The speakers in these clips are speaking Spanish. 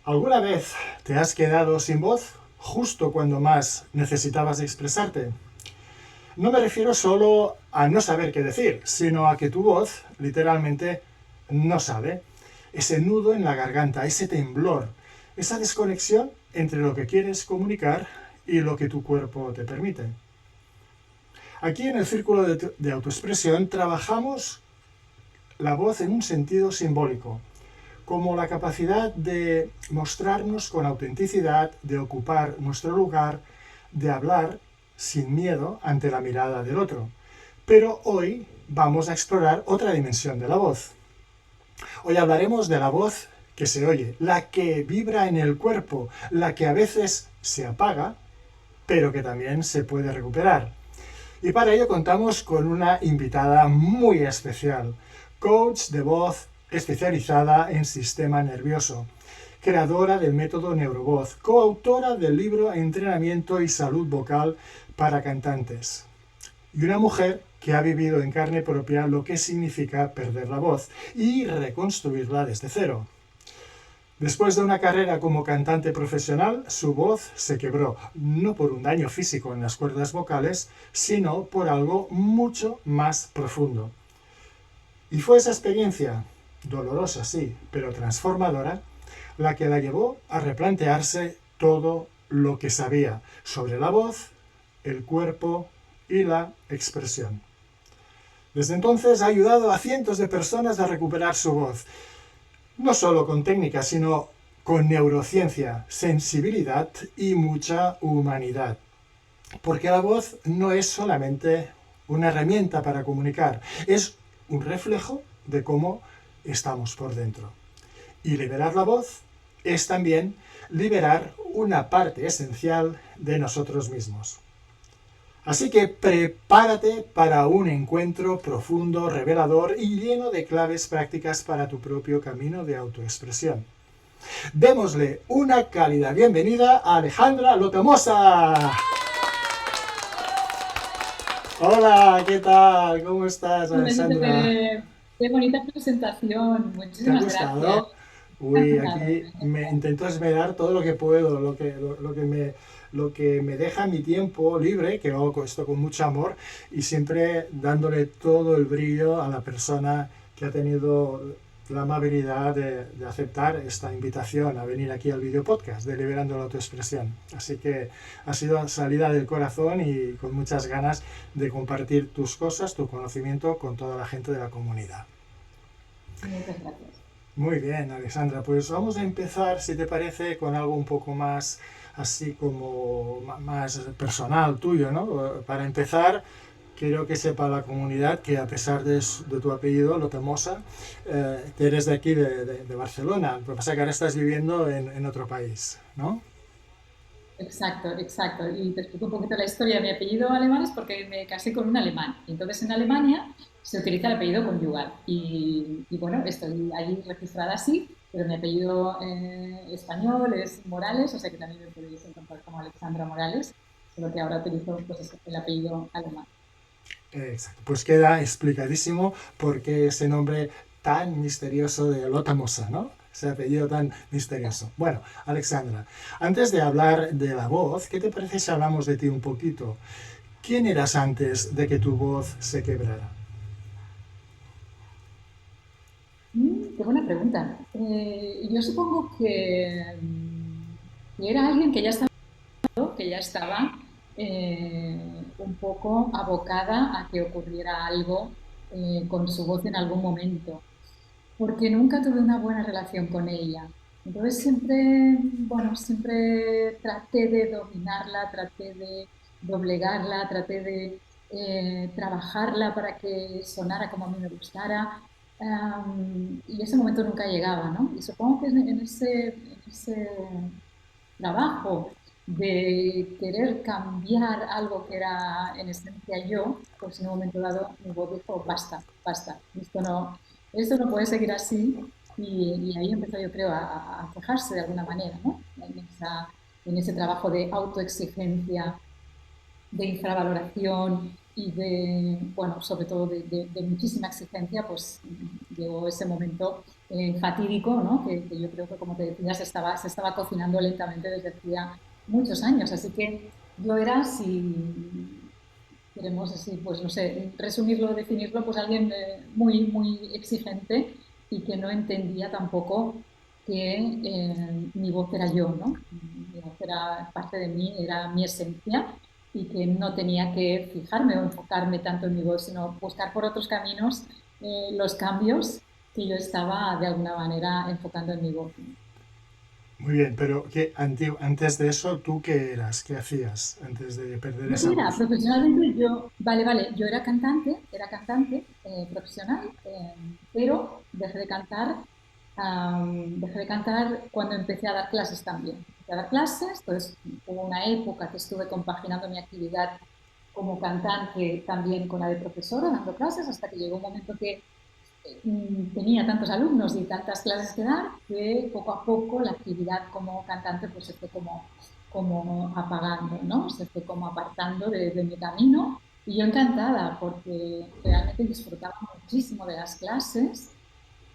¿Alguna vez te has quedado sin voz justo cuando más necesitabas expresarte? No me refiero solo a no saber qué decir, sino a que tu voz literalmente no sabe. Ese nudo en la garganta, ese temblor, esa desconexión entre lo que quieres comunicar y lo que tu cuerpo te permite. Aquí en el Círculo de Autoexpresión trabajamos la voz en un sentido simbólico, como la capacidad de mostrarnos con autenticidad, de ocupar nuestro lugar, de hablar sin miedo ante la mirada del otro. Pero hoy vamos a explorar otra dimensión de la voz. Hoy hablaremos de la voz que se oye, la que vibra en el cuerpo, la que a veces se apaga, pero que también se puede recuperar. Y para ello contamos con una invitada muy especial, coach de voz especializada en sistema nervioso, creadora del método Neurovoz, coautora del libro Entrenamiento y Salud Vocal para Cantantes, y una mujer que ha vivido en carne propia lo que significa perder la voz y reconstruirla desde cero. Después de una carrera como cantante profesional, su voz se quebró, no por un daño físico en las cuerdas vocales, sino por algo mucho más profundo. Y fue esa experiencia, dolorosa sí, pero transformadora, la que la llevó a replantearse todo lo que sabía sobre la voz, el cuerpo y la expresión. Desde entonces ha ayudado a cientos de personas a recuperar su voz, no solo con técnica, sino con neurociencia, sensibilidad y mucha humanidad. Porque la voz no es solamente una herramienta para comunicar, es un reflejo de cómo estamos por dentro. Y liberar la voz es también liberar una parte esencial de nosotros mismos. Así que prepárate para un encuentro profundo, revelador y lleno de claves prácticas para tu propio camino de autoexpresión. Démosle una cálida bienvenida a Alejandra Lotomosa. Hola, ¿qué tal? ¿Cómo estás, Alexandra? Qué bonita presentación. ¿Te ha Muchísimas gracias. gustado? Uy, aquí me intento esmerar todo lo que puedo, lo que me deja mi tiempo libre, que hago esto con mucho amor, y siempre dándole todo el brillo a la persona que ha tenido la amabilidad de aceptar esta invitación a venir aquí al video podcast de Liberando la Autoexpresión. Así que ha sido salida del corazón y con muchas ganas de compartir tus cosas, tu conocimiento con toda la gente de la comunidad. Muchas gracias. Muy bien, Alexandra, pues vamos a empezar, si te parece, con algo un poco más así como más personal tuyo, ¿no? Para empezar, quiero que sepa la comunidad que a pesar de tu apellido, Lotomosa, que eres de aquí, de Barcelona. Lo que pasa es que ahora estás viviendo en otro país, ¿no? Exacto, exacto. Y te explico un poquito la historia. Mi apellido alemán es porque me casé con un alemán. Y entonces en Alemania se utiliza el apellido conyugal. Y bueno, estoy allí registrada así, pero mi apellido español es Morales, o sea que también me podéis encontrar como Alexandra Morales, solo que ahora utilizo pues, el apellido alemán. Exacto. Pues queda explicadísimo por qué ese nombre tan misterioso de Lotamosa, ¿no? Ese apellido tan misterioso. Bueno, Alexandra, antes de hablar de la voz, ¿qué te parece si hablamos de ti un poquito? ¿Quién eras antes de que tu voz se quebrara? Qué buena pregunta. Yo supongo que era alguien que ya estaba un poco abocada a que ocurriera algo con su voz en algún momento, porque nunca tuve una buena relación con ella. Entonces siempre, bueno, siempre traté de dominarla, traté de doblegarla, traté de trabajarla para que sonara como a mí me gustara. Y ese momento nunca llegaba, ¿no? Y supongo que en ese trabajo de querer cambiar algo que era en esencia yo, pues en un momento dado mi voz dijo, basta, basta, esto no puede seguir así. Y ahí empezó, yo creo, a quejarse de alguna manera, ¿no? En ese trabajo de autoexigencia, de infravaloración. y de, bueno, sobre todo de muchísima exigencia, pues llegó ese momento fatídico, ¿no? Que yo creo que, como te decía, se estaba cocinando lentamente desde hacía muchos años. Así que yo era, si queremos así, pues no sé, resumirlo, definirlo, pues alguien muy, muy exigente y que no entendía tampoco que mi voz era yo, ¿no? Mi voz era parte de mí, era mi esencia y que no tenía que fijarme o enfocarme tanto en mi voz, sino buscar por otros caminos los cambios que yo estaba de alguna manera enfocando en mi voz, ¿no? Muy bien, pero antes de eso, ¿tú qué eras? ¿Qué hacías antes de perder Yo esa era voz? profesionalmente, vale, yo era cantante profesional, pero dejé de cantar cuando empecé a dar clases también. Empecé a dar clases, pues hubo una época que estuve compaginando mi actividad como cantante también con la de profesora, dando clases, hasta que llegó un momento que tenía tantos alumnos y tantas clases que dar que poco a poco la actividad como cantante pues se fue como apagando, ¿no? Se fue como apartando de mi camino y yo encantada porque realmente disfrutaba muchísimo de las clases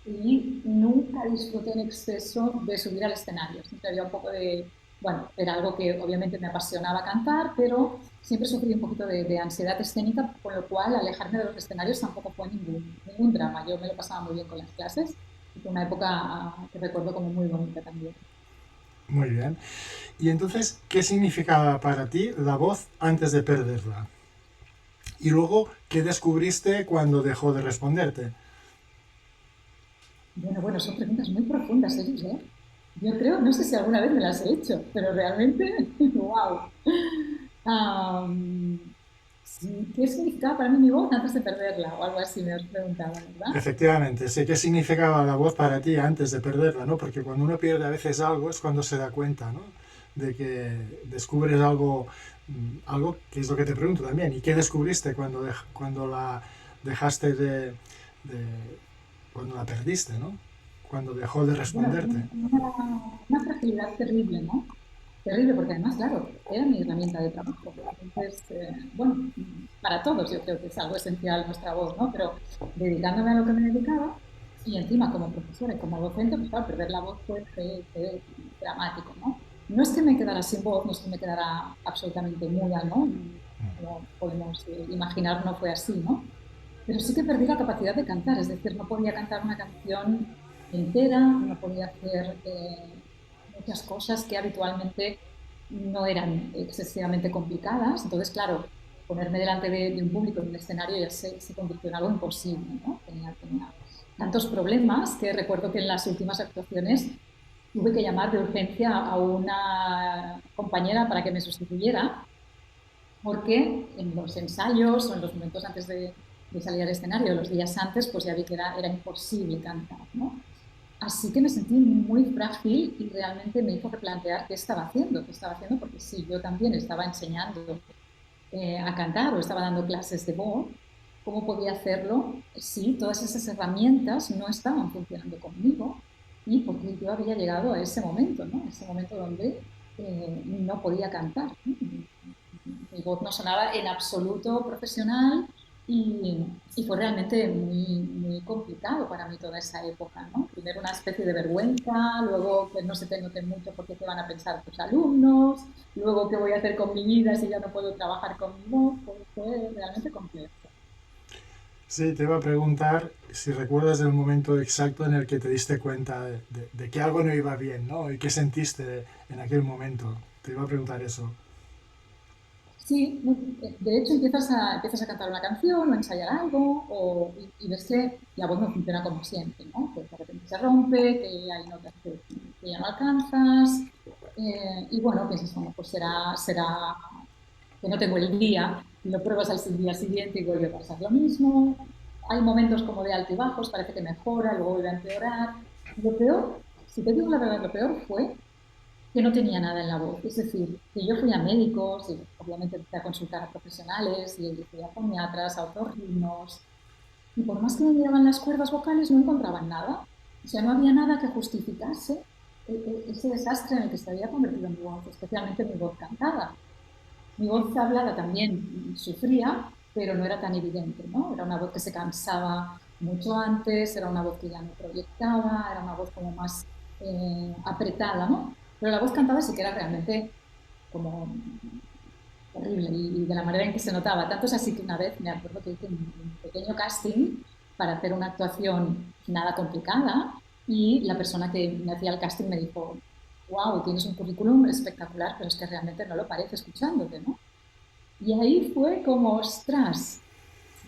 y nunca disfruté en exceso de subir al escenario. Siempre había un poco de, bueno, era algo que obviamente me apasionaba cantar, pero siempre sufrí un poquito de ansiedad escénica, con lo cual alejarme de los escenarios tampoco fue ningún drama. Yo me lo pasaba muy bien con las clases y fue una época que recuerdo como muy bonita también. Muy bien. Y entonces, ¿qué significaba para ti la voz antes de perderla? Y luego, ¿qué descubriste cuando dejó de responderte? Bueno, son preguntas muy profundas, ¿eh? Yo creo, no sé si alguna vez me las he hecho, pero realmente, wow. Sí, ¿qué significaba para mí mi voz antes de perderla? O algo así me has preguntado, ¿verdad? Efectivamente, sé qué significaba la voz para ti antes de perderla, ¿no? Porque cuando uno pierde a veces algo es cuando se da cuenta, ¿no? De que descubres algo, algo que es lo que te pregunto también. ¿Y qué descubriste cuando la dejaste de- cuando la perdiste, ¿no? Cuando dejó de Bueno, responderte. una fragilidad terrible, ¿no? Terrible, porque además, claro, era mi herramienta de trabajo. Entonces, bueno, para todos yo creo que es algo esencial nuestra voz, ¿no? Pero dedicándome a lo que me dedicaba y encima como profesora y como docente, pues claro, perder la voz fue dramático, ¿no? No es que me quedara sin voz, no es que me quedara absolutamente muda, ¿no? Como podemos imaginar, no fue así, ¿no? Pero sí que perdí la capacidad de cantar, es decir, no podía cantar una canción entera, no podía hacer muchas cosas que habitualmente no eran excesivamente complicadas. Entonces, claro, ponerme delante de un público en un escenario ya se convirtió en algo imposible, ¿no? Tenía tantos problemas que recuerdo que en las últimas actuaciones tuve que llamar de urgencia a una compañera para que me sustituyera porque en los ensayos o en los momentos antes de salir al escenario, los días antes, pues ya vi que era imposible cantar, ¿no? Así que me sentí muy frágil y realmente me hizo replantear qué estaba haciendo, porque si yo también estaba enseñando a cantar o estaba dando clases de voz, ¿cómo podía hacerlo si todas esas herramientas no estaban funcionando conmigo? Y porque yo había llegado a ese momento, ¿no? Ese momento donde no podía cantar, ¿no? Mi voz no sonaba en absoluto profesional y fue realmente muy, muy complicado para mí toda esa época, ¿no? Primero una especie de vergüenza, luego que no se te note mucho porque te van a pensar tus alumnos, luego qué voy a hacer con mi vida si ya no puedo trabajar con mi voz, fue realmente complejo. Sí, te iba a preguntar si recuerdas el momento exacto en el que te diste cuenta de que algo no iba bien, ¿no? Y qué sentiste en aquel momento. Te iba a preguntar eso. Sí, de hecho empiezas a cantar una canción o a ensayar algo y ves que la voz no funciona como siempre, ¿no? Que de repente se rompe, que hay notas que ya no alcanzas y bueno, piensas, bueno, pues será que no tengo el día y lo pruebas al día siguiente y vuelve a pasar lo mismo. Hay momentos como de altibajos, parece que mejora, luego vuelve a empeorar. Lo peor, si te digo la verdad, lo peor fue que no tenía nada en la voz. Es decir, que yo fui a médicos y obviamente empecé a consultar a profesionales y fui a foniatras, a otorrinos, y por más que me miraban las cuerdas vocales no encontraban nada. O sea, no había nada que justificase ese desastre en el que se había convertido mi voz, especialmente mi voz cantada. Mi voz hablada también sufría, pero no era tan evidente, ¿no? Era una voz que se cansaba mucho antes, era una voz que ya no proyectaba, era una voz como más apretada, ¿no? Pero la voz cantada sí que era realmente como horrible y de la manera en que se notaba. Tanto es así que una vez me acuerdo que hice un pequeño casting para hacer una actuación nada complicada y la persona que me hacía el casting me dijo, wow, tienes un currículum espectacular, pero es que realmente no lo parece escuchándote, ¿no? Y ahí fue como, ostras,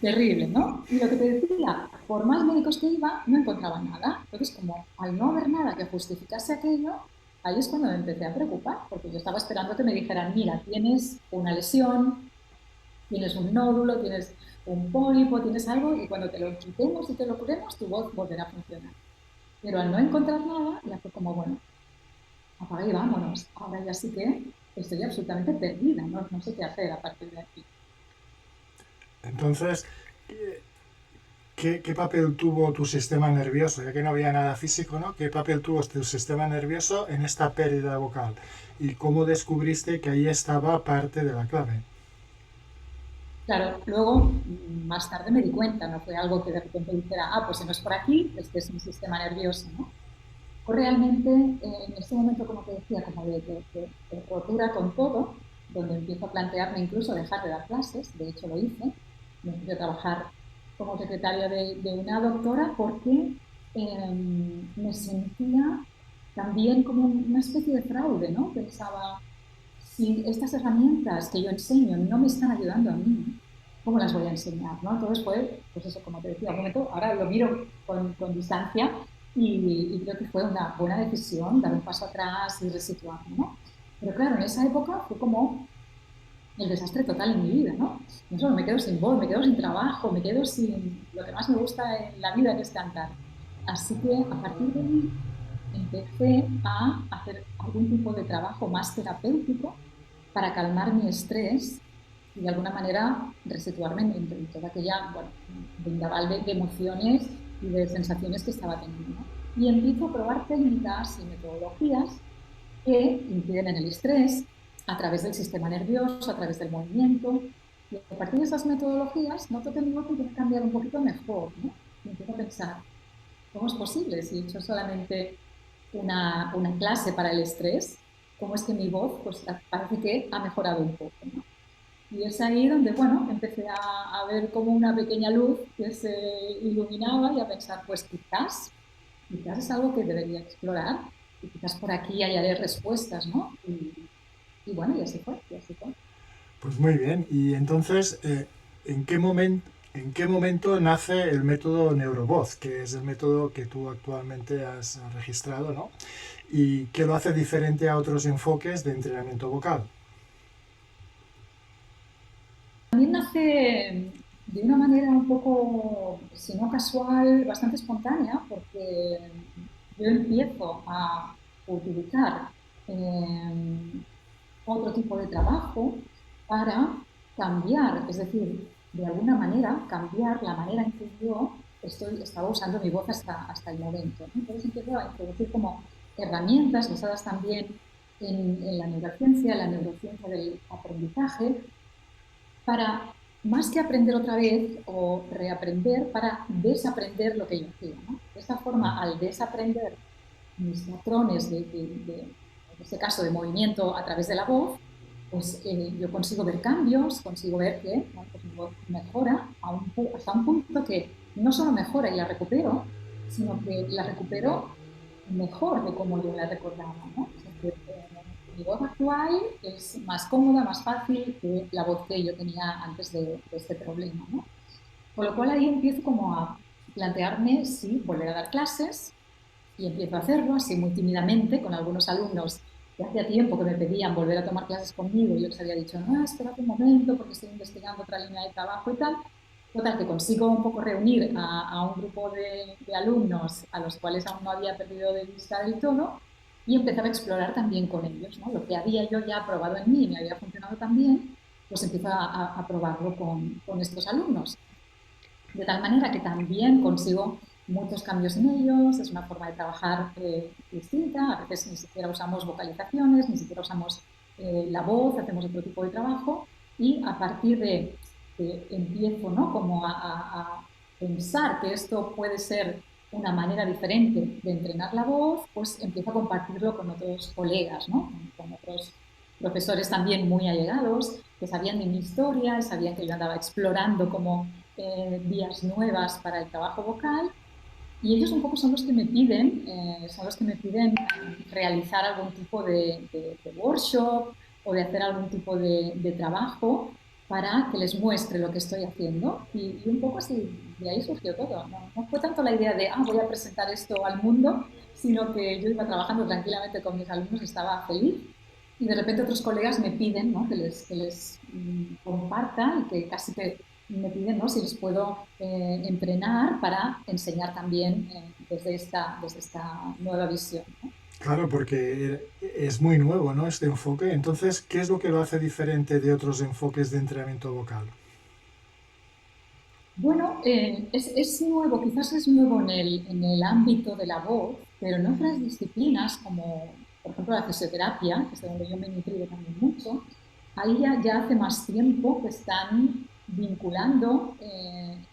terrible, ¿no? Y lo que te decía, por más médicos que iba, no encontraba nada. Entonces, como al no haber nada que justificase aquello, ahí es cuando me empecé a preocupar, porque yo estaba esperando que me dijeran, mira, tienes una lesión, tienes un nódulo, tienes un pólipo, tienes algo, y cuando te lo quitemos y te lo curemos, tu voz volverá a funcionar. Pero al no encontrar nada, ya fue como, bueno, apaga y vámonos. Ahora ya sí que estoy absolutamente perdida, ¿no? No sé qué hacer a partir de aquí. Entonces, ¿qué papel tuvo tu sistema nervioso? Ya que no había nada físico, ¿no? ¿Qué papel tuvo tu sistema nervioso en esta pérdida vocal? ¿Y cómo descubriste que ahí estaba parte de la clave? Claro, luego más tarde me di cuenta, no fue algo que de repente dijera, ah, pues si no es por aquí, este es mi sistema nervioso, ¿no? O realmente en este momento, como te decía, como de rotura con todo, donde empiezo a plantearme incluso dejar de dar clases, de hecho lo hice, me empecé a trabajar como secretaria de una doctora porque me sentía también como una especie de fraude, ¿no? Pensaba, si estas herramientas que yo enseño no me están ayudando a mí, ¿cómo las voy a enseñar? ¿No? Entonces fue, pues eso, como te decía, un momento, ahora lo miro con distancia y creo que fue una buena decisión dar un paso atrás y resituarme, ¿no? Pero claro, en esa época fue como el desastre total en mi vida, ¿no? No solo me quedo sin voz, me quedo sin trabajo, me quedo sin lo que más me gusta en la vida, que es cantar. Así que a partir de ahí empecé a hacer algún tipo de trabajo más terapéutico para calmar mi estrés y de alguna manera resituarme en toda aquella, bueno, vendaval de emociones y de sensaciones que estaba teniendo, ¿no? Y empiezo a probar técnicas y metodologías que inciden en el estrés a través del sistema nervioso, a través del movimiento. Y a partir de esas metodologías noto que mi voz tiene que cambiar un poquito mejor, ¿no? Y empiezo a pensar, ¿cómo es posible si he hecho solamente una clase para el estrés? ¿Cómo es que mi voz pues, parece que ha mejorado un poco, ¿no? Y es ahí donde, bueno, empecé a ver como una pequeña luz que se iluminaba y a pensar, pues quizás es algo que debería explorar y quizás por aquí hallaré respuestas, ¿no? Y bueno, y así fue, y así fue. Pues muy bien. Y entonces, ¿en qué momento nace el método Neurovoz, que es el método que tú actualmente has registrado, ¿no? ¿Y qué lo hace diferente a otros enfoques de entrenamiento vocal? También nace de una manera un poco, si no casual, bastante espontánea, porque yo empiezo a utilizar eh, otro tipo de trabajo para cambiar, es decir, de alguna manera cambiar la manera en que yo estaba usando mi voz hasta el momento, ¿no? Entonces empiezo a introducir como herramientas basadas también en la neurociencia del aprendizaje, para más que aprender otra vez o reaprender, para desaprender lo que yo hacía, ¿no? De esta forma, al desaprender mis patrones en este caso, de movimiento a través de la voz, pues yo consigo ver cambios, consigo ver que bueno, pues mi voz mejora hasta un punto que no solo mejora y la recupero, sino que la recupero mejor de como yo la recordaba, ¿no? Es decir, mi voz actual es más cómoda, más fácil que la voz que yo tenía antes de este problema, ¿no? Con lo cual ahí empiezo como a plantearme si volver a dar clases y empiezo a hacerlo así muy tímidamente con algunos alumnos que hacía tiempo que me pedían volver a tomar clases conmigo y yo les había dicho, no, espérate un momento porque estoy investigando otra línea de trabajo y tal. Total, que consigo un poco reunir a un grupo de alumnos a los cuales aún no había perdido de vista del todo y empezar a explorar también con ellos, ¿no? Lo que había yo ya probado en mí y me había funcionado también, pues empiezo a probarlo con estos alumnos. De tal manera que también consigo muchos cambios en ellos, es una forma de trabajar distinta, a veces ni siquiera usamos vocalizaciones, ni siquiera usamos la voz, hacemos otro tipo de trabajo y a partir de que empiezo, ¿no? Como a pensar que esto puede ser una manera diferente de entrenar la voz, pues empiezo a compartirlo con otros colegas, ¿no? Con otros profesores también muy allegados, que sabían de mi historia y sabían que yo andaba explorando como vías nuevas para el trabajo vocal. Y ellos un poco son los que me piden realizar algún tipo de workshop o de hacer algún tipo de trabajo para que les muestre lo que estoy haciendo. Y un poco así, de ahí surgió todo. No, no fue tanto la idea de, voy a presentar esto al mundo, sino que yo iba trabajando tranquilamente con mis alumnos, estaba feliz. Y de repente otros colegas me piden, ¿no? que les comparta y que casi que me piden, ¿no? Si les puedo entrenar para enseñar también desde esta nueva visión, ¿no? Claro, porque es muy nuevo, ¿no? Este enfoque. Entonces, ¿qué es lo que lo hace diferente de otros enfoques de entrenamiento vocal? Bueno, es nuevo, quizás es nuevo en el ámbito de la voz, pero en otras disciplinas, como por ejemplo la fisioterapia, que es de donde yo me he nutrido también mucho, ahí ya hace más tiempo que están vinculando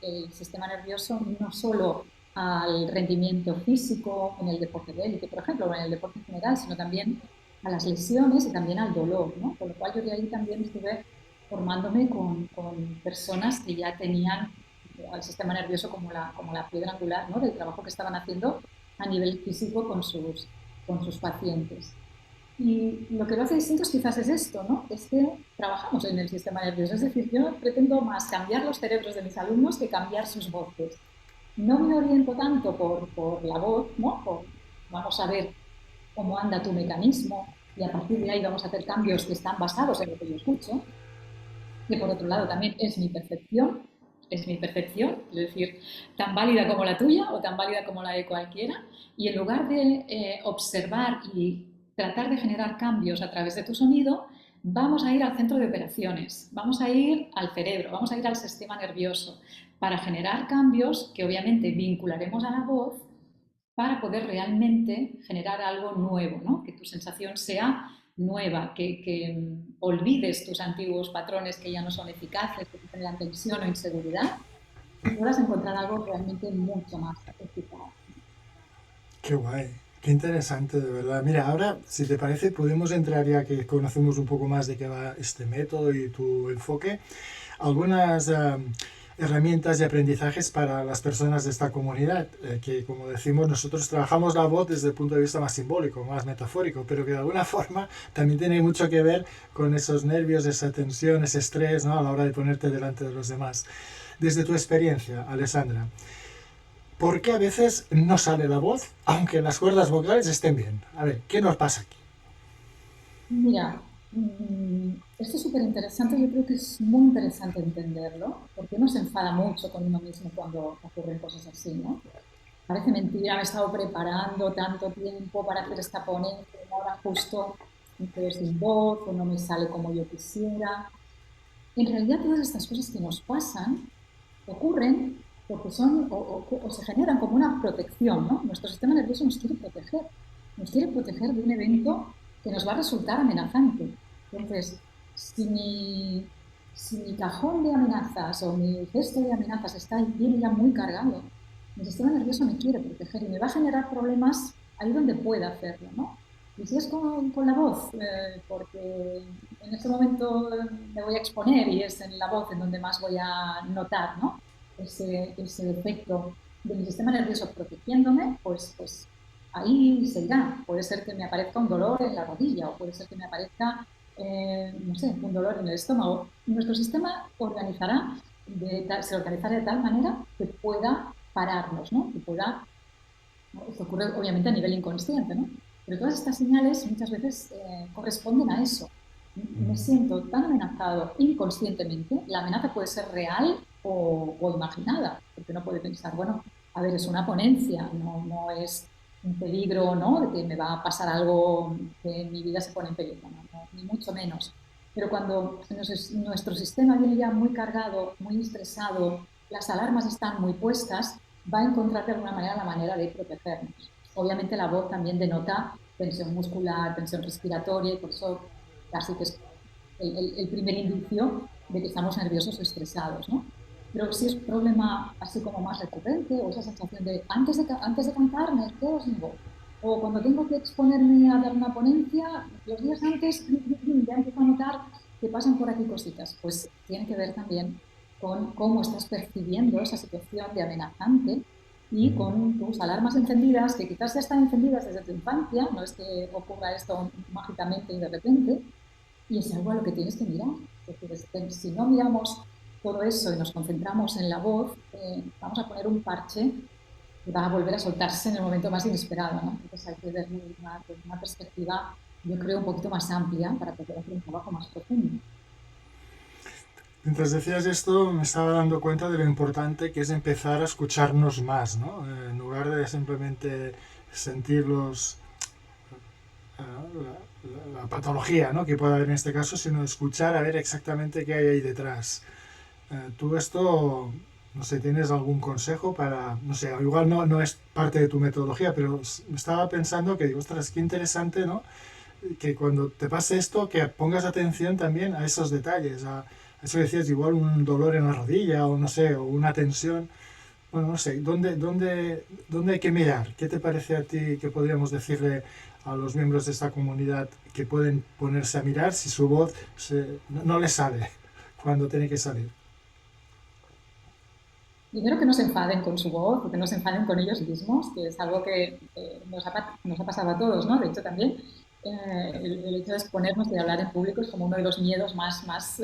el sistema nervioso no solo al rendimiento físico en el deporte de élite, por ejemplo, o en el deporte en general, sino también a las lesiones y también al dolor, ¿no? Con lo cual yo de ahí también estuve formándome con personas que ya tenían al sistema nervioso como la piedra angular, ¿no? Del trabajo que estaban haciendo a nivel físico con sus pacientes. Y lo que lo hace distintos quizás es esto, ¿no? Es que trabajamos en el sistema nervioso. Es decir, yo pretendo más cambiar los cerebros de mis alumnos que cambiar sus voces. No me oriento tanto por la voz, ¿no? Vamos a ver cómo anda tu mecanismo y a partir de ahí vamos a hacer cambios que están basados en lo que yo escucho, que por otro lado también es mi percepción, es decir, tan válida como la tuya o tan válida como la de cualquiera, y en lugar de observar y tratar de generar cambios a través de tu sonido, vamos a ir al centro de operaciones, vamos a ir al cerebro, vamos a ir al sistema nervioso para generar cambios que obviamente vincularemos a la voz para poder realmente generar algo nuevo, ¿no? Que tu sensación sea nueva, que olvides tus antiguos patrones que ya no son eficaces, que te generan tensión o inseguridad y puedas encontrar algo realmente mucho más eficaz. Qué guay, qué interesante, de verdad. Mira, ahora, si te parece, podemos entrar ya que conocemos un poco más de qué va este método y tu enfoque, algunas herramientas y aprendizajes para las personas de esta comunidad, que como decimos, nosotros trabajamos la voz desde el punto de vista más simbólico, más metafórico, pero que de alguna forma también tiene mucho que ver con esos nervios, esa tensión, ese estrés, ¿no? A la hora de ponerte delante de los demás. Desde tu experiencia, Alessandra, ¿por qué a veces no sale la voz aunque las cuerdas vocales estén bien? A ver, ¿qué nos pasa aquí? Mira, esto es súper interesante, yo creo que es muy interesante entenderlo, porque uno se enfada mucho con uno mismo cuando ocurren cosas así, ¿no? Parece mentira, me he estado preparando tanto tiempo para hacer esta ponencia y ahora justo me quedo sin voz o no me sale como yo quisiera. En realidad todas estas cosas que nos pasan ocurren porque o se generan como una protección, ¿no? Nuestro sistema nervioso nos quiere proteger de un evento que nos va a resultar amenazante. Entonces, si mi cajón de amenazas o mi cesto de amenazas viene ya muy cargado, mi sistema nervioso me quiere proteger y me va a generar problemas ahí donde pueda hacerlo, ¿no? Y si es con la voz, porque en este momento me voy a exponer y es en la voz en donde más voy a notar, ¿no? Ese efecto de mi sistema nervioso protegiéndome, pues ahí se irá. Puede ser que me aparezca un dolor en la rodilla o puede ser que me aparezca, no sé, un dolor en el estómago. Nuestro sistema se organizará de tal manera que pueda pararnos, ¿no? Que pueda, ¿no? Esto ocurre obviamente a nivel inconsciente, ¿no? Pero todas estas señales muchas veces corresponden a eso. Me siento tan amenazado inconscientemente, la amenaza puede ser real o imaginada, porque uno puede pensar, bueno, a ver, es una ponencia, no es un peligro, ¿no? De que me va a pasar algo, que mi vida se pone en peligro, ni mucho menos. Pero cuando nuestro sistema viene ya muy cargado, muy estresado, las alarmas están muy puestas, va a encontrar de alguna manera la manera de protegernos. Obviamente la voz también denota tensión muscular, tensión respiratoria, y por eso casi que es el primer indicio de que estamos nerviosos o estresados, ¿no? Pero si es un problema así como más recurrente o esa sensación de antes de cantar me quedo sin voz, o cuando tengo que exponerme a dar una ponencia, los días antes ya empiezo a notar que pasan por aquí cositas, pues tiene que ver también con cómo estás percibiendo esa situación de amenazante y con tus alarmas encendidas, que quizás ya están encendidas desde tu infancia, no es que ocurra esto mágicamente y de repente, y es algo a lo que tienes que mirar. Es decir, si no miramos todo eso y nos concentramos en la voz, vamos a poner un parche que va a volver a soltarse en el momento más inesperado, ¿no? Entonces hay que verlo desde una perspectiva, yo creo, un poquito más amplia para poder hacer un trabajo más profundo. Mientras decías esto, me estaba dando cuenta de lo importante que es empezar a escucharnos más, ¿no? En lugar de simplemente sentir la patología, ¿no?, que puede haber en este caso, sino escuchar a ver exactamente qué hay ahí detrás. Tú esto, no sé, ¿tienes algún consejo para, no sé, igual no es parte de tu metodología, pero me estaba pensando que digo, ostras, qué interesante, ¿no?, que cuando te pase esto, que pongas atención también a esos detalles, a eso que decías, igual un dolor en la rodilla o no sé, o una tensión. Bueno, no sé, ¿dónde hay que mirar? ¿Qué te parece a ti que podríamos decirle a los miembros de esta comunidad que pueden ponerse a mirar si su voz no les sale cuando tiene que salir? Primero que no se enfaden con su voz, o que no se enfaden con ellos mismos, que es algo que nos ha pasado a todos, ¿no? De hecho, también el hecho de exponernos y de hablar en público es como uno de los miedos más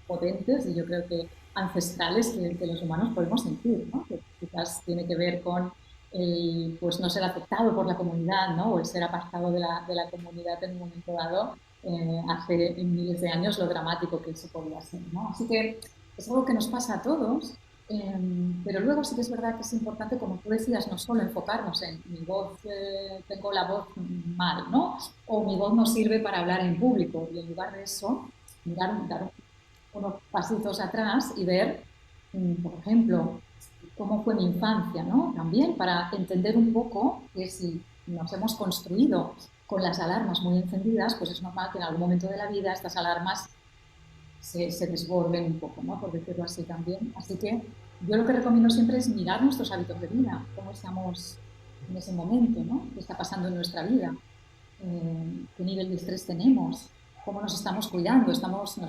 potentes y yo creo que ancestrales que los humanos podemos sentir, ¿no? Que quizás tiene que ver con el pues, no ser aceptado por la comunidad, ¿no? O el ser apartado de la comunidad en un momento dado, hace miles de años lo dramático que eso podía ser, ¿no? Así que es algo que nos pasa a todos. Pero luego sí que es verdad que es importante, como tú decías, no solo enfocarnos en mi voz, tengo la voz mal, ¿no? O mi voz no sirve para hablar en público. Y en lugar de eso, dar unos pasitos atrás y ver, por ejemplo, cómo fue mi infancia, ¿no? También para entender un poco que si nos hemos construido con las alarmas muy encendidas, pues es normal que en algún momento de la vida estas alarmas se desborden un poco, ¿no? Por decirlo así también. Así que yo lo que recomiendo siempre es mirar nuestros hábitos de vida, cómo estamos en ese momento, ¿no? ¿Qué está pasando en nuestra vida? ¿Qué nivel de estrés tenemos? ¿Cómo nos estamos cuidando? Nos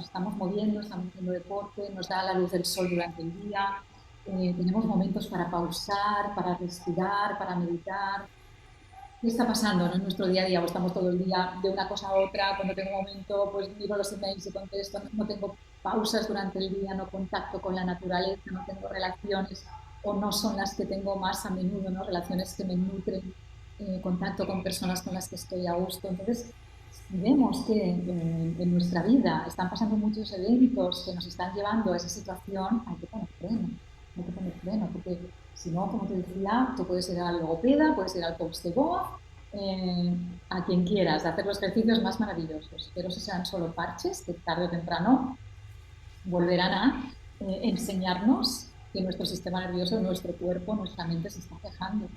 estamos moviendo, estamos haciendo deporte, nos da la luz del sol durante el día, tenemos momentos para pausar, para respirar, para meditar. ¿Qué está pasando, no, en nuestro día a día? O estamos todo el día de una cosa a otra, cuando tengo un momento, pues miro los emails y contesto, no tengo pausas durante el día, no contacto con la naturaleza, no tengo relaciones o no son las que tengo más a menudo, ¿no? Relaciones que me nutren, contacto con personas con las que estoy a gusto. Entonces, si vemos que en nuestra vida están pasando muchos eventos que nos están llevando a esa situación, hay que poner freno, porque si no, como te decía, tú puedes ir al logopeda, puedes ir al coach de voz, eh, a quien quieras, de hacer los ejercicios más maravillosos, pero esos serán solo parches que tarde o temprano volverán a enseñarnos que nuestro sistema nervioso, nuestro cuerpo, nuestra mente se está quejando.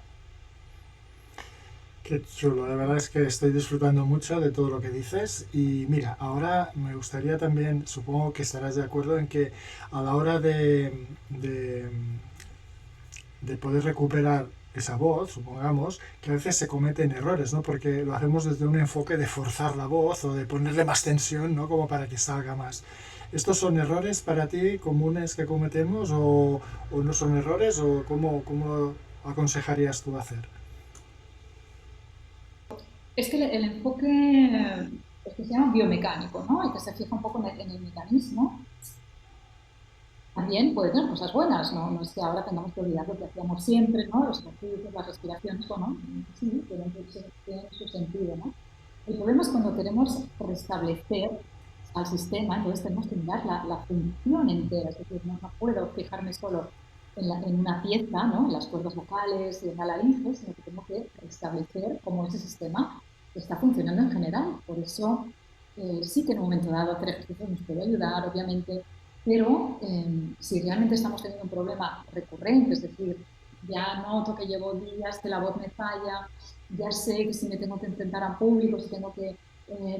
Qué chulo, la verdad es que estoy disfrutando mucho de todo lo que dices y mira, ahora me gustaría también, supongo que estarás de acuerdo en que a la hora de poder recuperar esa voz, supongamos, que a veces se cometen errores, ¿no? Porque lo hacemos desde un enfoque de forzar la voz o de ponerle más tensión, ¿no? Como para que salga más. ¿Estos son errores para ti comunes que cometemos o no son errores o cómo lo aconsejarías tú hacer? Es que el enfoque es que se llama biomecánico, ¿no? Y que se fija un poco en el mecanismo. También puede tener cosas buenas, ¿no? No es que ahora tengamos que olvidar lo que hacíamos siempre, ¿no? Los ejercicios, las respiraciones, bueno, sí, tienen su sentido, ¿no? El problema es cuando queremos restablecer al sistema, entonces tenemos que mirar la función entera, es decir, no puedo fijarme solo en una pieza, ¿no? En las cuerdas vocales y en la laringe, sino que tengo que restablecer cómo ese sistema está funcionando en general. Por eso, sí que en un momento dado hacer ejercicios nos puede ayudar, obviamente, pero si realmente estamos teniendo un problema recurrente, es decir, ya noto que llevo días que la voz me falla, ya sé que si me tengo que enfrentar a público, si tengo que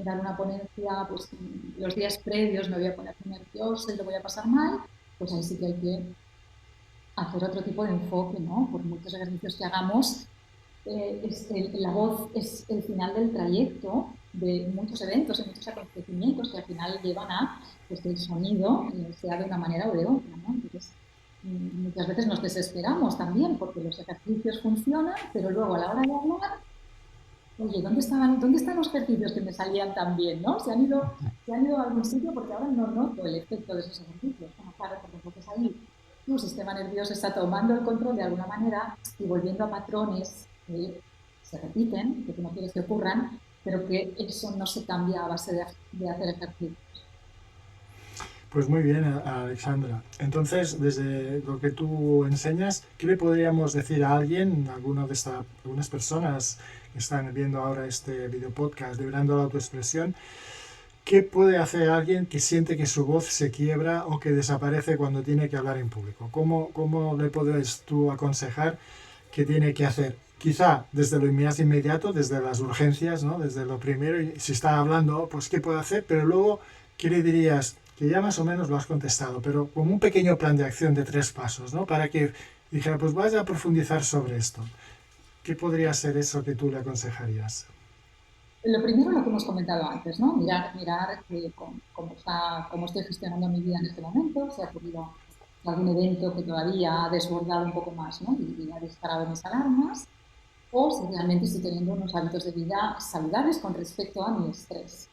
dar una ponencia, pues los días previos me voy a poner nerviosa y lo voy a pasar mal, pues ahí sí que hay que hacer otro tipo de enfoque, ¿no? Por muchos ejercicios que hagamos, la voz es el final del trayecto de muchos eventos y muchos acontecimientos que al final llevan a pues, que el sonido sea de una manera o de otra, ¿no? Entonces, muchas veces nos desesperamos también porque los ejercicios funcionan, pero luego a la hora de hablar, oye, ¿dónde están los ejercicios que me salían tan bien, ¿no? Se han ido a algún sitio porque ahora no noto el efecto de esos ejercicios. Bueno, claro, porque entonces ahí tu sistema nervioso está tomando el control de alguna manera y volviendo a patrones que se repiten, que tú no quieres que ocurran, pero que eso no se cambia a base de hacer ejercicio. Pues muy bien, Alexandra. Entonces, desde lo que tú enseñas, ¿qué le podríamos decir a alguien, algunas personas que están viendo ahora este video podcast de Vibrando la Autoexpresión? ¿Qué puede hacer alguien que siente que su voz se quiebra o que desaparece cuando tiene que hablar en público? ¿Cómo le puedes tú aconsejar qué tiene que hacer? Quizá desde lo más inmediato, desde las urgencias, ¿no? Desde lo primero, y si está hablando, pues qué puede hacer, pero luego, ¿qué le dirías? Que ya más o menos lo has contestado, pero como un pequeño plan de acción de 3 pasos, ¿no? Para que dijera, pues vaya a profundizar sobre esto. ¿Qué podría ser eso que tú le aconsejarías? Lo primero, lo que hemos comentado antes, ¿no? Mirar cómo estoy gestionando mi vida en este momento, si ha ocurrido algún evento que todavía ha desbordado un poco más, ¿no? Y ha disparado mis alarmas, o si realmente estoy teniendo unos hábitos de vida saludables con respecto a mi estrés.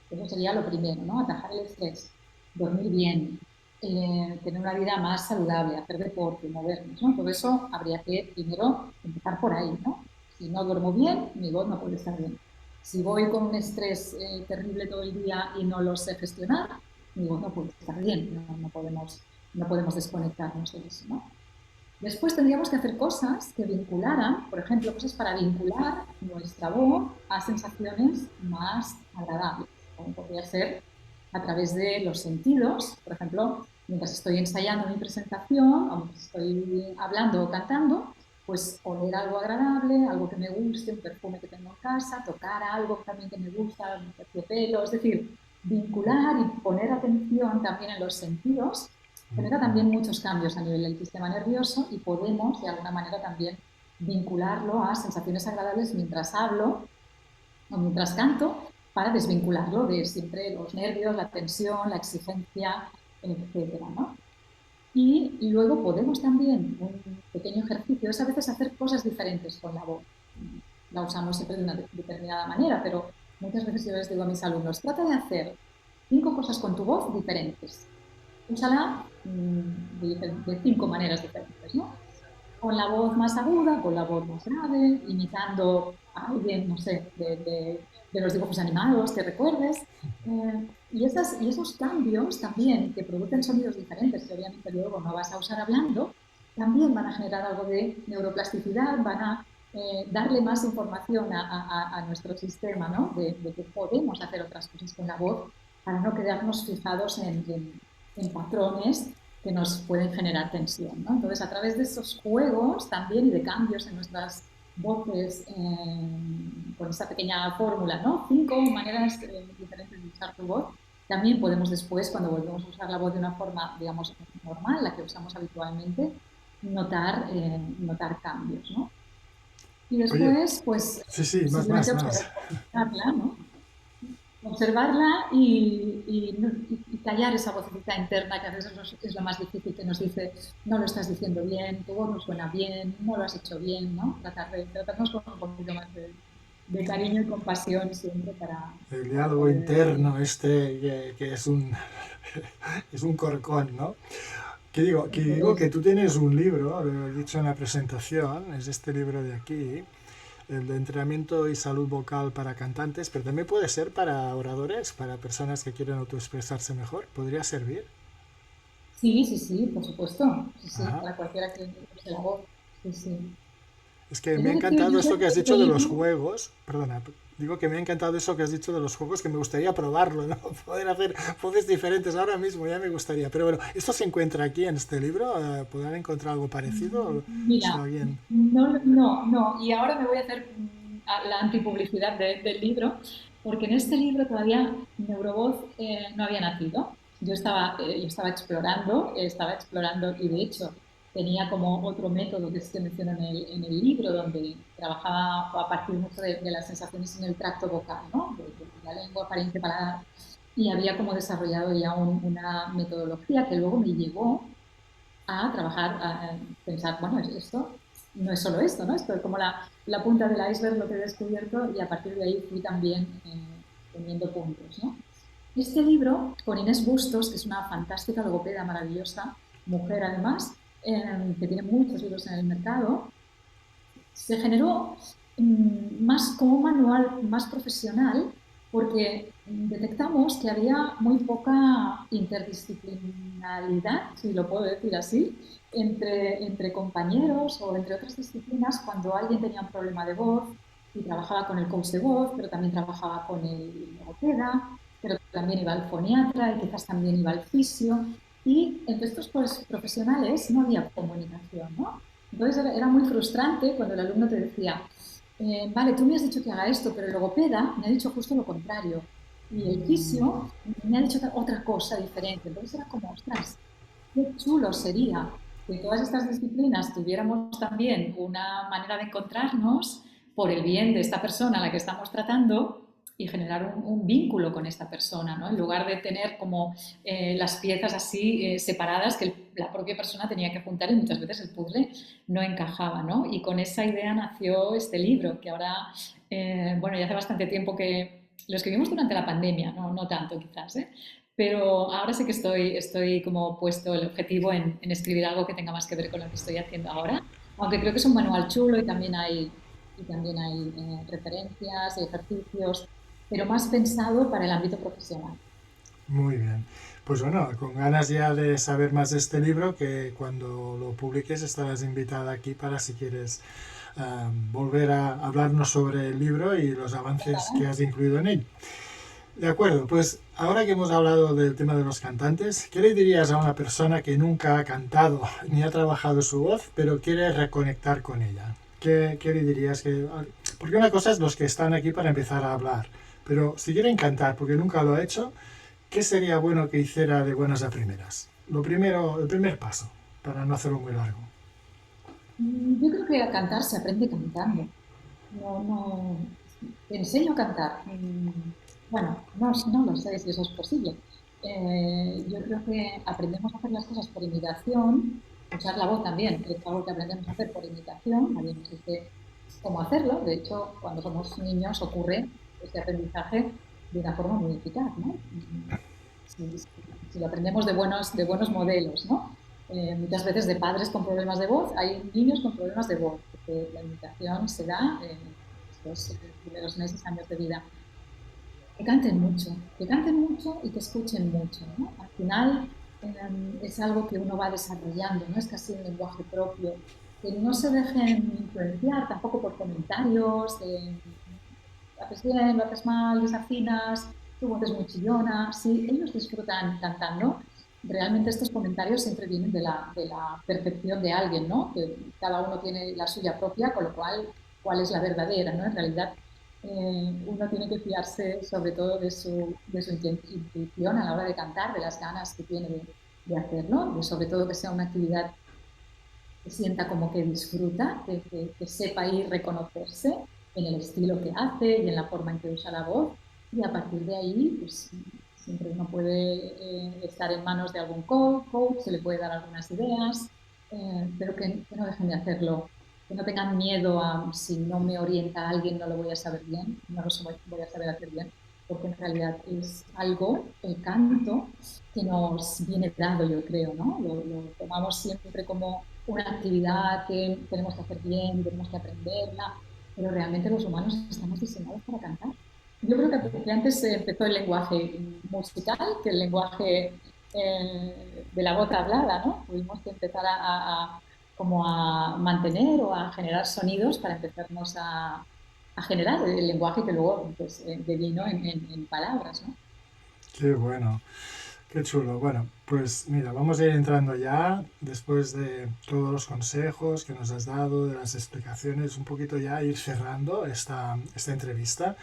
Eso sería lo primero, ¿no? Atajar el estrés, dormir bien, tener una vida más saludable, hacer deporte, movernos, ¿no? Todo eso habría que primero empezar por ahí, ¿no? Si no duermo bien, mi voz no puede estar bien. Si voy con un estrés terrible todo el día y no lo sé gestionar, mi voz no puede estar bien, no podemos desconectarnos de eso, ¿no? Después tendríamos que hacer cosas que vincularan, por ejemplo, cosas para vincular nuestra voz a sensaciones más agradables, como podría ser a través de los sentidos, por ejemplo, mientras estoy ensayando mi presentación o mientras estoy hablando o cantando, pues oler algo agradable, algo que me guste, un perfume que tengo en casa, tocar algo también que me gusta, un terciopelo, es decir, vincular y poner atención también en los sentidos genera también muchos cambios a nivel del sistema nervioso y podemos, de alguna manera, también vincularlo a sensaciones agradables mientras hablo o mientras canto para desvincularlo de siempre los nervios, la tensión, la exigencia, etcétera, ¿no? Y luego podemos también, un pequeño ejercicio, es a veces hacer cosas diferentes con la voz. La usamos siempre de una determinada manera, pero muchas veces yo les digo a mis alumnos, trata de hacer 5 cosas con tu voz diferentes. Úsala de 5 maneras diferentes, ¿no? Con la voz más aguda, con la voz más grave, imitando a alguien, no sé, de los dibujos animados que recuerdes. Y esos cambios también, que producen sonidos diferentes, que obviamente luego no vas a usar hablando, también van a generar algo de neuroplasticidad, van a darle más información a nuestro sistema, ¿no? De que podemos hacer otras cosas con la voz para no quedarnos fijados en patrones que nos pueden generar tensión, ¿no? Entonces, a través de esos juegos también y de cambios en nuestras voces, con esta pequeña fórmula, ¿no? 5 maneras diferentes de usar tu voz, también podemos después, cuando volvemos a usar la voz de una forma, digamos, normal, la que usamos habitualmente, notar cambios, ¿no? Y Oye, después, pues, sí, sí, más, simplemente más, más. observarla, ¿no? Observarla y callar esa vocecita interna que a veces es lo más difícil, que nos dice, no lo estás diciendo bien, tu voz no suena bien, no lo has hecho bien, ¿no? Tratarnos con un poquito más de cariño y compasión siempre El para diálogo poder... interno este que es un, es un corcón, ¿no? Que digo que tú tienes un libro, lo he dicho en la presentación, es este libro de aquí, el de entrenamiento y salud vocal para cantantes, pero también puede ser para oradores, para personas que quieren autoexpresarse mejor. ¿Podría servir? Sí, sí, sí, por supuesto. Sí, sí, Ajá. para cualquiera que use la voz. Sí, sí. Es que He me ha de decir, encantado esto Josep, que has que este dicho de los libro... juegos. Perdona, digo que me ha encantado eso que has dicho de los juegos, que me gustaría probarlo, ¿no? Poder hacer voces diferentes ahora mismo, ya me gustaría. Pero bueno, ¿esto se encuentra aquí en este libro? ¿Podrán encontrar algo parecido? Si Mira, alguien... no, no, no. Y ahora me voy a hacer la antipublicidad del libro. porque en este libro todavía Neurovoz no había nacido. Yo estaba explorando y de hecho tenía como otro método que se menciona en el libro, donde trabajaba a partir mucho de las sensaciones en el tracto vocal, ¿no? De la lengua, apariencia, paladar, y había como desarrollado ya una metodología que luego me llevó a trabajar, a pensar, bueno, esto no es solo esto, ¿no? Esto es como la punta del iceberg, lo que he descubierto, y a partir de ahí fui también teniendo puntos, ¿no? Este libro, con Inés Bustos, que es una fantástica logopeda maravillosa, mujer además, que tiene muchos libros en el mercado, se generó más como un manual más profesional porque detectamos que había muy poca interdisciplinaridad, si lo puedo decir así, entre compañeros o entre otras disciplinas cuando alguien tenía un problema de voz y trabajaba con el coach de voz, pero también trabajaba con el logopeda, pero también iba al foniatra y quizás también iba al fisio. Y entre estos pues, profesionales no había comunicación, ¿no? Entonces era muy frustrante cuando el alumno te decía, vale, tú me has dicho que haga esto, pero el logopeda me ha dicho justo lo contrario. Y el fisio me ha dicho otra cosa diferente. Entonces era como, ostras, qué chulo sería que todas estas disciplinas tuviéramos también una manera de encontrarnos por el bien de esta persona a la que estamos tratando y generar un vínculo con esta persona, ¿no? En lugar de tener como las piezas así separadas que la propia persona tenía que juntar y muchas veces el puzzle no encajaba, ¿no? Y con esa idea nació este libro, que ahora, bueno, ya hace bastante tiempo que lo escribimos durante la pandemia, no tanto quizás, ¿eh? Pero ahora sí que estoy como puesto el objetivo en escribir algo que tenga más que ver con lo que estoy haciendo ahora, aunque creo que es un manual chulo y también hay referencias y ejercicios, pero más pensado para el ámbito profesional. Muy bien. Pues bueno, con ganas ya de saber más de este libro, que cuando lo publiques estarás invitada aquí para si quieres volver a hablarnos sobre el libro y los avances que has incluido en él. De acuerdo, pues ahora que hemos hablado del tema de los cantantes, ¿qué le dirías a una persona que nunca ha cantado ni ha trabajado su voz, pero quiere reconectar con ella? ¿Qué le dirías? Porque una cosa es los que están aquí para empezar a hablar, pero si quieren cantar porque nunca lo ha hecho, ¿qué sería bueno que hiciera de buenas a primeras? Lo primero, el primer paso, para no hacerlo muy largo. Yo creo que a cantar se aprende cantando. No, te enseño a cantar. Bueno, no lo sé si eso es posible. Yo creo que aprendemos a hacer las cosas por imitación, usar la voz también, es algo que aprendemos a hacer por imitación, nadie nos dice cómo hacerlo. De hecho, cuando somos niños ocurre este aprendizaje de una forma muy eficaz, ¿no? Si lo aprendemos de buenos modelos, ¿no? Muchas veces de padres con problemas de voz, hay niños con problemas de voz, porque la imitación se da en estos primeros meses, años de vida. Que canten mucho y que escuchen mucho, ¿no? Al final es algo que uno va desarrollando, ¿no? Es casi un lenguaje propio, que no se dejen influenciar tampoco por comentarios, lo haces bien, lo haces mal, desafinas, tu voz es muy chillona. Si ellos disfrutan cantando, realmente estos comentarios siempre vienen de la percepción de alguien, ¿no? Que cada uno tiene la suya propia, con lo cual, ¿cuál es la verdadera, ¿no? En realidad, uno tiene que fiarse sobre todo de su intuición a la hora de cantar, de las ganas que tiene de hacerlo, de sobre todo que sea una actividad que sienta como que disfruta, que sepa ir reconocerse en el estilo que hace y en la forma en que usa la voz. Y a partir de ahí, pues siempre uno puede estar en manos de algún coach, se le puede dar algunas ideas, pero que no dejen de hacerlo, que no tengan miedo a si no me orienta alguien no lo voy a saber bien, no lo voy a saber hacer bien, porque en realidad es algo, el canto, que nos viene dado, yo creo, ¿no? Lo tomamos siempre como una actividad que tenemos que hacer bien, tenemos que aprenderla, pero realmente los humanos estamos diseñados para cantar. Yo creo que antes empezó el lenguaje musical que el lenguaje de la voz hablada, ¿no? Tuvimos que empezar como a mantener o a generar sonidos para empezarnos a generar el lenguaje que luego pues, devino en palabras, ¿no? Qué bueno. Qué chulo. Bueno, pues mira, vamos a ir entrando ya, después de todos los consejos que nos has dado, de las explicaciones, un poquito ya ir cerrando esta entrevista.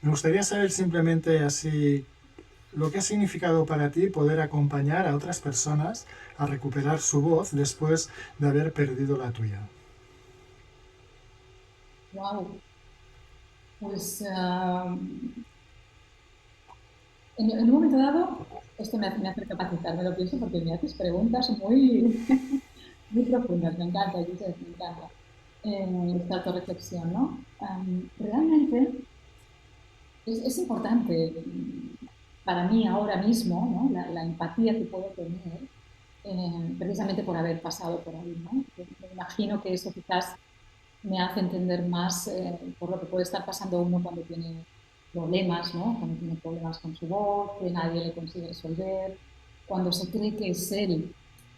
Me gustaría saber simplemente así lo que ha significado para ti poder acompañar a otras personas a recuperar su voz después de haber perdido la tuya. Wow, pues en un momento dado, esto me hace recapacitar, me lo pienso porque me haces preguntas muy, muy profundas, me encanta, Josep, me encanta esta autorreflexión, ¿no? Realmente es importante para mí ahora mismo, ¿no? La empatía que puedo tener precisamente por haber pasado por ahí, ¿no? Me imagino que eso quizás me hace entender más por lo que puede estar pasando uno cuando tiene problemas, ¿no? Cuando tiene problemas con su voz, que nadie le consigue resolver, cuando se cree que es él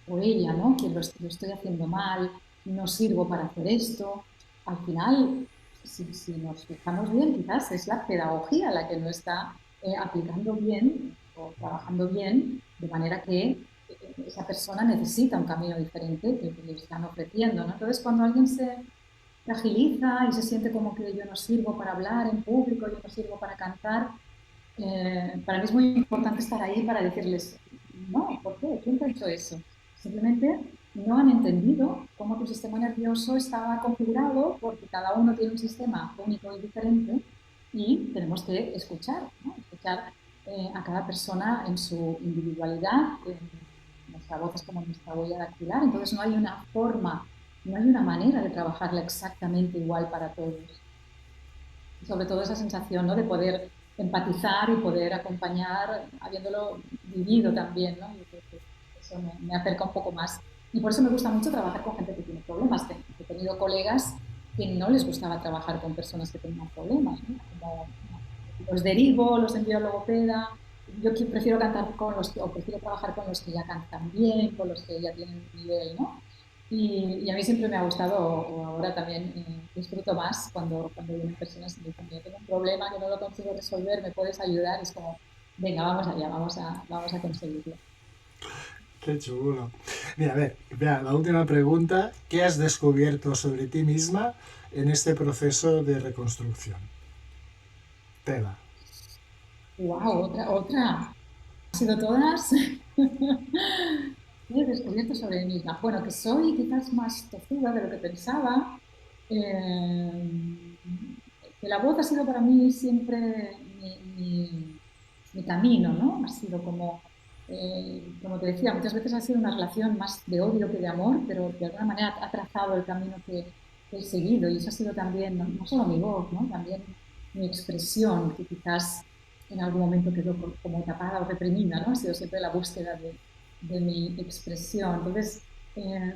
o ella, ¿no? Que lo estoy haciendo mal, no sirvo para hacer esto. Al final, si nos fijamos bien, quizás es la pedagogía la que no está aplicando bien o trabajando bien, de manera que esa persona necesita un camino diferente que le están ofreciendo, ¿no? Entonces, cuando alguien se fragiliza y se siente como que yo no sirvo para hablar en público, yo no sirvo para cantar, para mí es muy importante estar ahí para decirles, no, ¿por qué? ¿Quién te ha hecho eso? Simplemente no han entendido cómo tu sistema nervioso estaba configurado porque cada uno tiene un sistema único y diferente y tenemos que escuchar, ¿no? Escuchar a cada persona en su individualidad. Nuestra voz es como nuestra huella dactilar, entonces no hay una forma, no hay una manera de trabajarla exactamente igual para todos. Y sobre todo esa sensación, ¿no? De poder empatizar y poder acompañar habiéndolo vivido también, ¿no? Yo creo que eso me acerca un poco más. Y por eso me gusta mucho trabajar con gente que tiene problemas. He tenido colegas que no les gustaba trabajar con personas que tenían problemas, ¿no? Como los derivo, los envío al logopeda. Yo prefiero cantar con los que, o prefiero trabajar con los que ya cantan bien, con los que ya tienen un nivel, ¿no? Y a mí siempre me ha gustado, o ahora también disfruto más cuando vienen personas y me dicen, yo tengo un problema que no lo consigo resolver, ¿me puedes ayudar? Es como, venga, vamos allá, vamos a conseguirlo. Qué chulo. Mira, a ver, vea, la última pregunta. ¿Qué has descubierto sobre ti misma en este proceso de reconstrucción? Tela. ¡Wow! Otra. Han sido todas. ¿Qué he descubierto sobre mí misma? Bueno, que soy quizás más tozuda de lo que pensaba. Eh, que la voz ha sido para mí siempre mi camino, ¿no? Ha sido como te decía, muchas veces ha sido una relación más de odio que de amor, pero de alguna manera ha trazado el camino que he seguido y eso ha sido también, no solo mi voz, ¿no? También mi expresión, que quizás en algún momento quedó como tapada o reprimida, ¿no? Ha sido siempre la búsqueda de mi expresión. Entonces,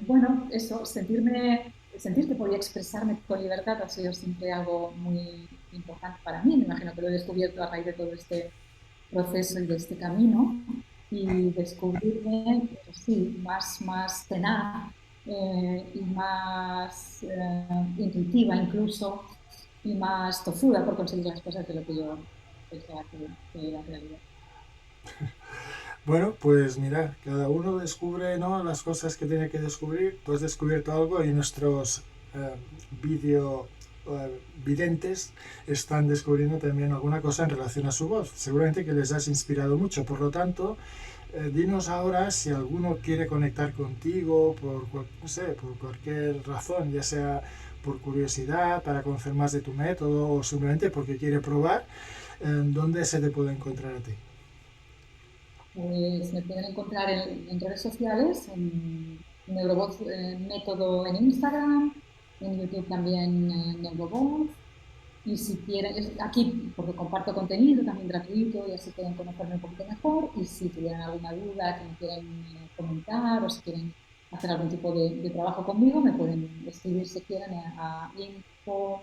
bueno, eso, sentir que podía expresarme con libertad ha sido siempre algo muy importante para mí. Me imagino que lo he descubierto a raíz de todo este proceso y de este camino y descubrirme, pues sí, más tenaz y más intuitiva incluso y más tozuda por conseguir las cosas de lo que yo pensaba que era realidad. Bueno, pues mira, cada uno descubre, ¿no?, las cosas que tiene que descubrir. Tú has descubierto algo y nuestros eh, vídeo videntes están descubriendo también alguna cosa en relación a su voz. Seguramente que les has inspirado mucho. Por lo tanto, dinos ahora si alguno quiere conectar contigo no sé, por cualquier razón, ya sea por curiosidad, para conocer más de tu método o simplemente porque quiere probar, ¿dónde se te puede encontrar a ti? Pues me pueden encontrar en redes sociales, en Neurovoz Método en Instagram, en YouTube también Neurovoz. Y si quieren, aquí porque comparto contenido también gratuito y así pueden conocerme un poquito mejor. Y si tuvieran alguna duda que me quieren comentar o si quieren hacer algún tipo de trabajo conmigo, me pueden escribir si quieren a info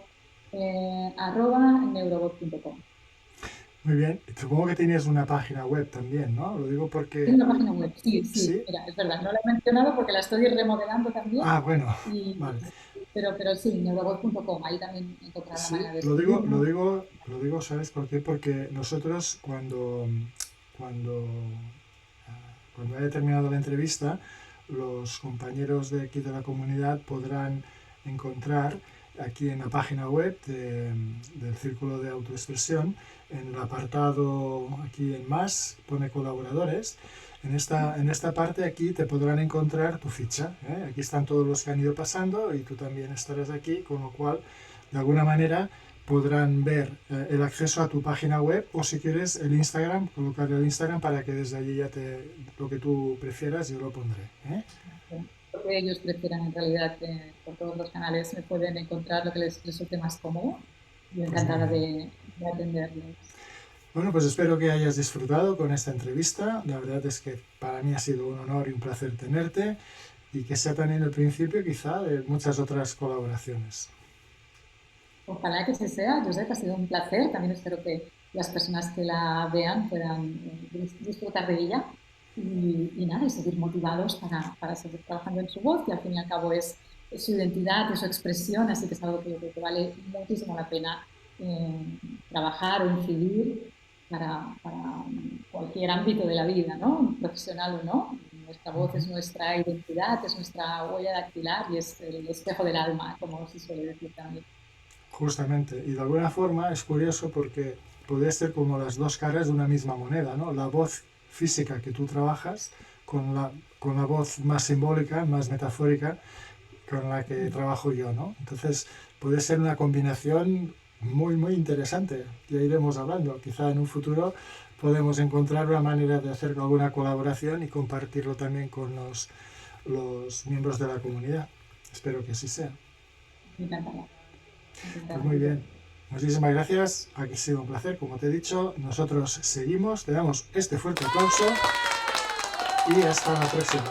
@neurobot.com. Muy bien, supongo que tienes una página web también, ¿no? Lo digo porque... Tengo una página web, sí, sí, Sí. mira, es verdad, no la he mencionado porque la estoy remodelando también, Ah, bueno, y, vale. pero sí, neurobot.com, ahí también encontrar la Sí, manera de lo digo, lo escribirme. digo, lo digo, ¿sabes por qué? Porque nosotros cuando cuando haya terminado la entrevista, los compañeros de aquí de la comunidad podrán encontrar aquí en la página web del Círculo de Autoexpresión, en el apartado aquí en más, pone colaboradores. En esta parte aquí te podrán encontrar tu ficha, ¿eh? Aquí están todos los que han ido pasando y tú también estarás aquí, con lo cual, de alguna manera, podrán ver el acceso a tu página web, o si quieres el Instagram, colocar el Instagram para que desde allí ya lo que tú prefieras yo lo pondré, ¿eh? Lo que ellos prefieran en realidad, por todos los canales me pueden encontrar lo que les resulte más cómodo. Yo Pues muy encantada bien. de atenderles. Bueno, pues espero que hayas disfrutado con esta entrevista. La verdad es que para mí ha sido un honor y un placer tenerte, y que sea también el principio quizá de muchas otras colaboraciones. Ojalá que se sea. Yo sé que ha sido un placer. También espero que las personas que la vean puedan disfrutar de ella y nada, y seguir motivados para seguir trabajando en su voz, que al fin y al cabo es su identidad, es su expresión, así que es algo que yo creo que vale muchísimo la pena trabajar o incidir para cualquier ámbito de la vida, ¿no? Profesional o no. Nuestra voz es Ujú. nuestra identidad, es nuestra huella dactilar y es el espejo del alma, como se suele decir también. Justamente. Y de alguna forma es curioso porque puede ser como las dos caras de una misma moneda, ¿no? La voz física que tú trabajas con la voz más simbólica, más metafórica, con la que trabajo yo, ¿no? Entonces puede ser una combinación muy, muy interesante. Ya iremos hablando. Quizá en un futuro podemos encontrar una manera de hacer alguna colaboración y compartirlo también con los miembros de la comunidad. Espero que así sea. Me encantará, me Pues encantará. muy bien. Muchísimas gracias. Ha sido un placer, como te he dicho. Nosotros seguimos. Te damos este fuerte aplauso y hasta la próxima.